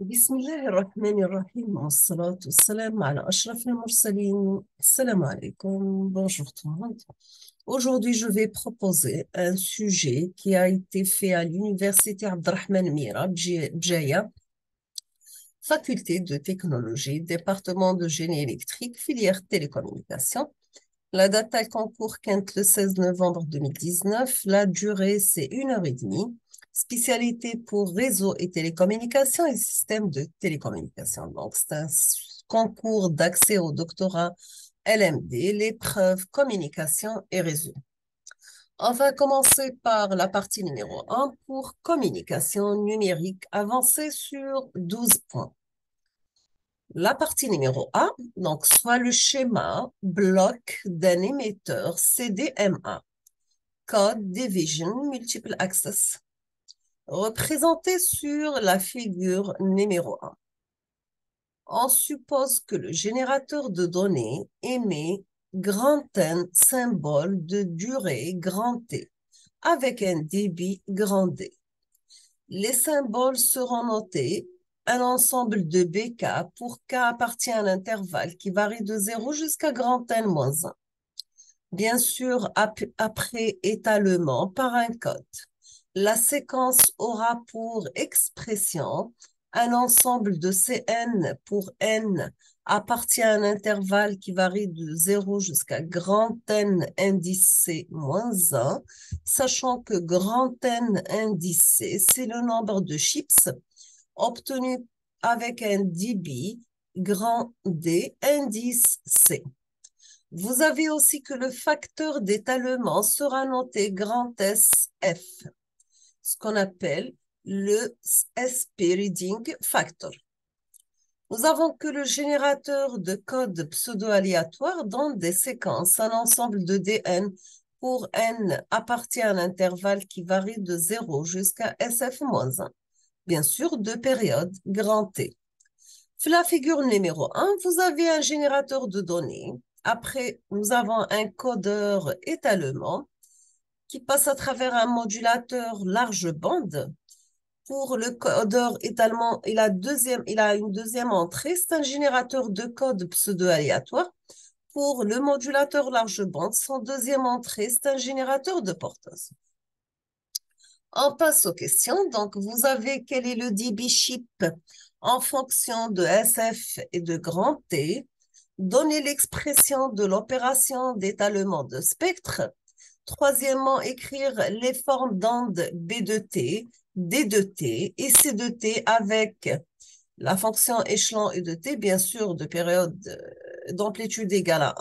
بسم الله الرحمن الرحيم والصلاة والسلام على أشرف المرسلين. Salam alaikum, bonjour tout le monde. Aujourd'hui, je vais proposer un sujet qui a été fait à l'Université Abdelrahman Mira, Bjaya, Faculté de technologie, département de génie électrique, filière télécommunications. La date à concours Kent le 16 novembre 2019. La durée, c'est 1 heure et demie. Spécialité pour réseau et télécommunications et système de télécommunications. Donc, c'est un concours d'accès au doctorat LMD, l'épreuve communication et réseau. On va commencer par la partie numéro 1 pour communication numérique avancée sur 12 points. La partie numéro A, donc soit le schéma bloc d'un émetteur CDMA, Code Division Multiple Access, représenté sur la figure numéro 1. On suppose que le générateur de données émet grand N symbole de durée grand T avec un débit grand D. Les symboles seront notés un ensemble de BK pour K appartient à l'intervalle qui varie de 0 jusqu'à grand N moins 1. Bien sûr, après étalement par un code. La séquence aura pour expression un ensemble de Cn pour n appartient à un intervalle qui varie de 0 jusqu'à grand N indice C moins 1, sachant que grand N indice C, c'est le nombre de chips obtenus avec un débit grand D indice C. Vous avez aussi que le facteur d'étalement sera noté grand SF, ce qu'on appelle le SP Reading Factor. Nous avons que le générateur de code pseudo-aléatoire donne des séquences, un ensemble de DN pour n appartient à un intervalle qui varie de 0 jusqu'à SF-1. Bien sûr, deux périodes, grand T. La figure numéro 1, vous avez un générateur de données. Après, nous avons un codeur étalement qui passe à travers un modulateur large bande. Pour le codeur étalement, il a une deuxième entrée. C'est un générateur de code pseudo-aléatoire. Pour le modulateur large bande, son deuxième entrée, c'est un générateur de porteuse. On passe aux questions. Donc, vous avez quel est le débit chip en fonction de SF et de grand T. Donnez l'expression de l'opération d'étalement de spectre. Troisièmement, écrire les formes d'onde B de T, D de T et C de T avec la fonction échelon E de T, bien sûr, de période d'amplitude égale à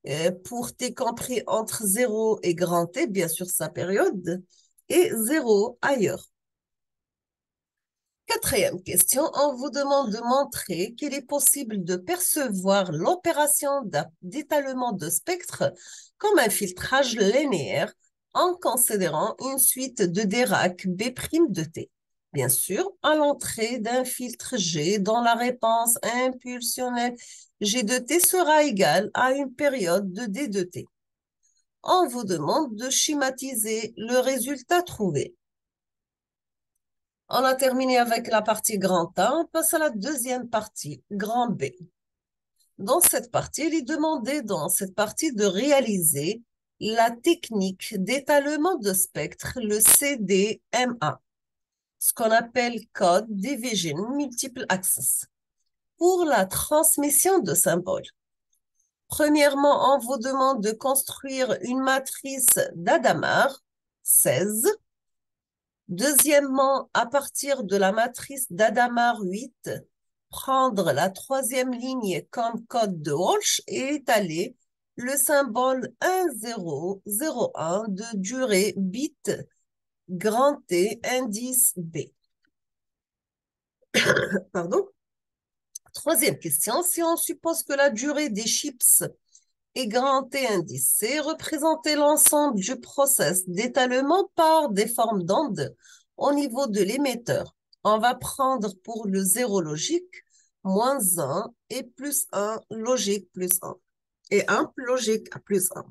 1. Pour T compris entre 0 et grand T, bien sûr, sa période, et 0 ailleurs. Quatrième question, on vous demande de montrer qu'il est possible de percevoir l'opération d'étalement de spectre comme un filtrage linéaire en considérant une suite de Dirac B' de T. Bien sûr, à l'entrée d'un filtre G dont la réponse impulsionnelle G de T sera égale à une période de D de T. On vous demande de schématiser le résultat trouvé. On a terminé avec la partie grand A, on passe à la deuxième partie, grand B. Dans cette partie, il est demandé dans cette partie de réaliser la technique d'étalement de spectre, le CDMA, ce qu'on appelle Code Division Multiple Access, pour la transmission de symboles. Premièrement, on vous demande de construire une matrice d'Adamar, 16. Deuxièmement, à partir de la matrice d'Adamar 8, prendre la troisième ligne comme code de Walsh et étaler le symbole 1001 de durée bit grand T indice B. Pardon. Troisième question, si on suppose que la durée des chips est grand T indice C, représentez l'ensemble du process d'étalement par des formes d'ondes au niveau de l'émetteur. On va prendre pour le 0 logique, moins 1 et plus 1 logique plus 1. Et 1 logique plus 1.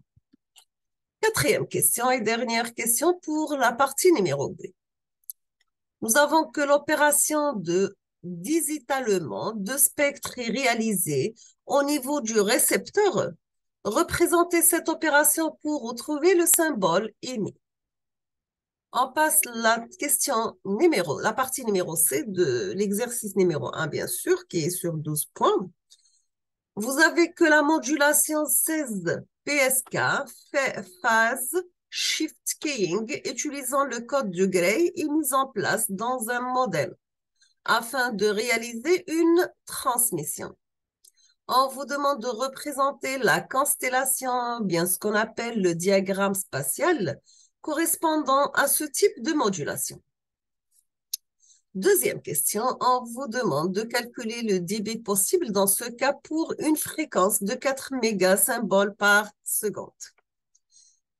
Quatrième question et dernière question pour la partie numéro B. Nous avons que l'opération de digitalement de spectres réalisés au niveau du récepteur. Représentez cette opération pour retrouver le symbole émis. On passe la partie numéro C de l'exercice numéro 1, bien sûr, qui est sur 12 points. Vous avez que la modulation 16 PSK fait phase shift keying utilisant le code de Gray est mise en place dans un modèle afin de réaliser une transmission. On vous demande de représenter la constellation, bien ce qu'on appelle le diagramme spatial, correspondant à ce type de modulation. Deuxième question, on vous demande de calculer le débit possible dans ce cas pour une fréquence de 4 mégasymboles par seconde.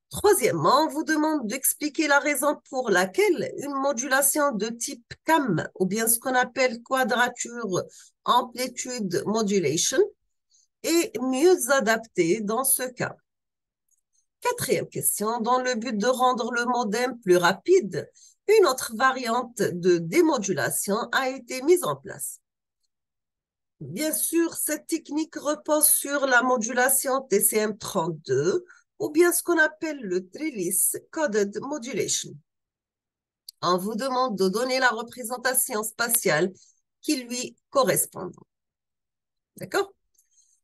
Troisièmement, on vous demande d'expliquer la raison pour laquelle une modulation de type CAM, ou bien ce qu'on appelle quadrature amplitude modulation, est mieux adaptée dans ce cas. Quatrième question, dans le but de rendre le modem plus rapide, une autre variante de démodulation a été mise en place. Bien sûr, cette technique repose sur la modulation TCM32 ou bien ce qu'on appelle le Trellis Coded Modulation. On vous demande de donner la représentation spatiale qui lui correspond. D'accord?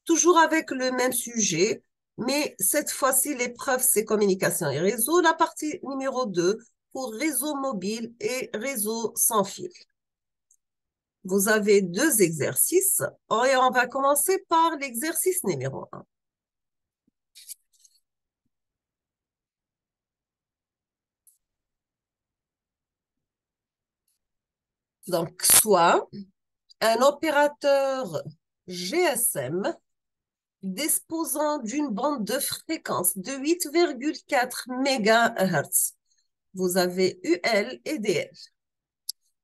Toujours avec le même sujet, mais cette fois-ci, l'épreuve, c'est communication et réseau. La partie numéro 2 pour réseau mobile et réseau sans fil. Vous avez 2 exercices et on va commencer par l'exercice numéro 1. Donc, soit un opérateur GSM disposant d'une bande de fréquence de 8,4 MHz. Vous avez UL et DL.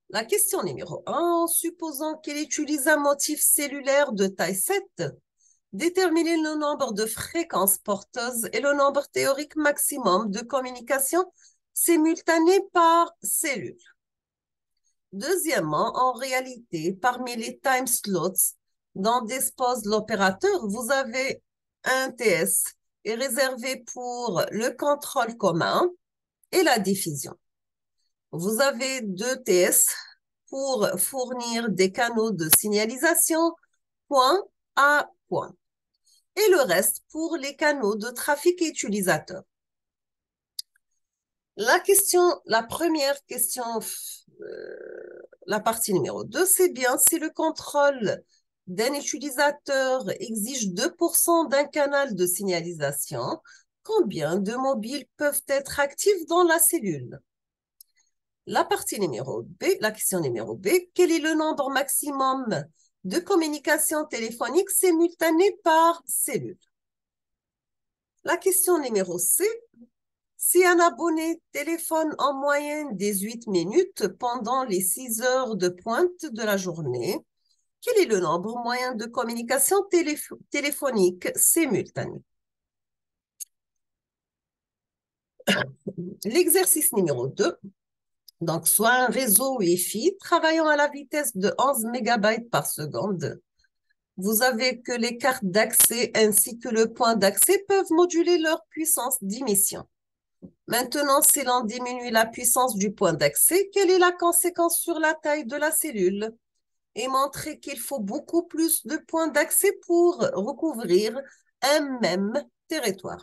La question numéro 1, en supposant qu'il utilise un motif cellulaire de taille 7, déterminez le nombre de fréquences porteuses et le nombre théorique maximum de communication simultanée par cellule. Deuxièmement, en réalité, parmi les time slots dont dispose l'opérateur, vous avez un TS est réservé pour le contrôle commun et la diffusion. Vous avez 2 TS pour fournir des canaux de signalisation point à point et le reste pour les canaux de trafic utilisateur. La première question, la partie numéro 2, c'est bien si le contrôle d'un utilisateur exige 2% d'un canal de signalisation, combien de mobiles peuvent être actifs dans la cellule? La question numéro B, quel est le nombre maximum de communications téléphoniques simultanées par cellule? La question numéro C, si un abonné téléphone en moyenne 18 minutes pendant les 6 heures de pointe de la journée, quel est le nombre moyen de communications téléphoniques simultanées? L'exercice numéro 2, donc soit un réseau Wi-Fi travaillant à la vitesse de 11 MB par seconde. Vous avez que les cartes d'accès ainsi que le point d'accès peuvent moduler leur puissance d'émission. Maintenant, si l'on diminue la puissance du point d'accès, quelle est la conséquence sur la taille de la cellule? Et montrer qu'il faut beaucoup plus de points d'accès pour recouvrir un même territoire.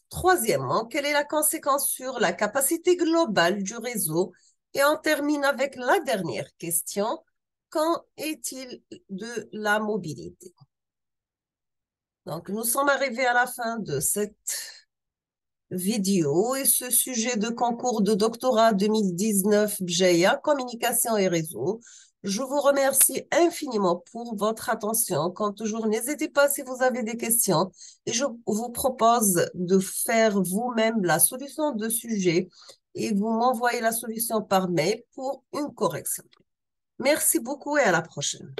Troisièmement, quelle est la conséquence sur la capacité globale du réseau? Et on termine avec la dernière question. Qu'en est-il de la mobilité? Donc, nous sommes arrivés à la fin de cette vidéo et ce sujet de concours de doctorat 2019 BGEA, communication et réseau. Je vous remercie infiniment pour votre attention. Comme toujours, n'hésitez pas si vous avez des questions et je vous propose de faire vous-même la solution de sujet et vous m'envoyez la solution par mail pour une correction. Merci beaucoup et à la prochaine.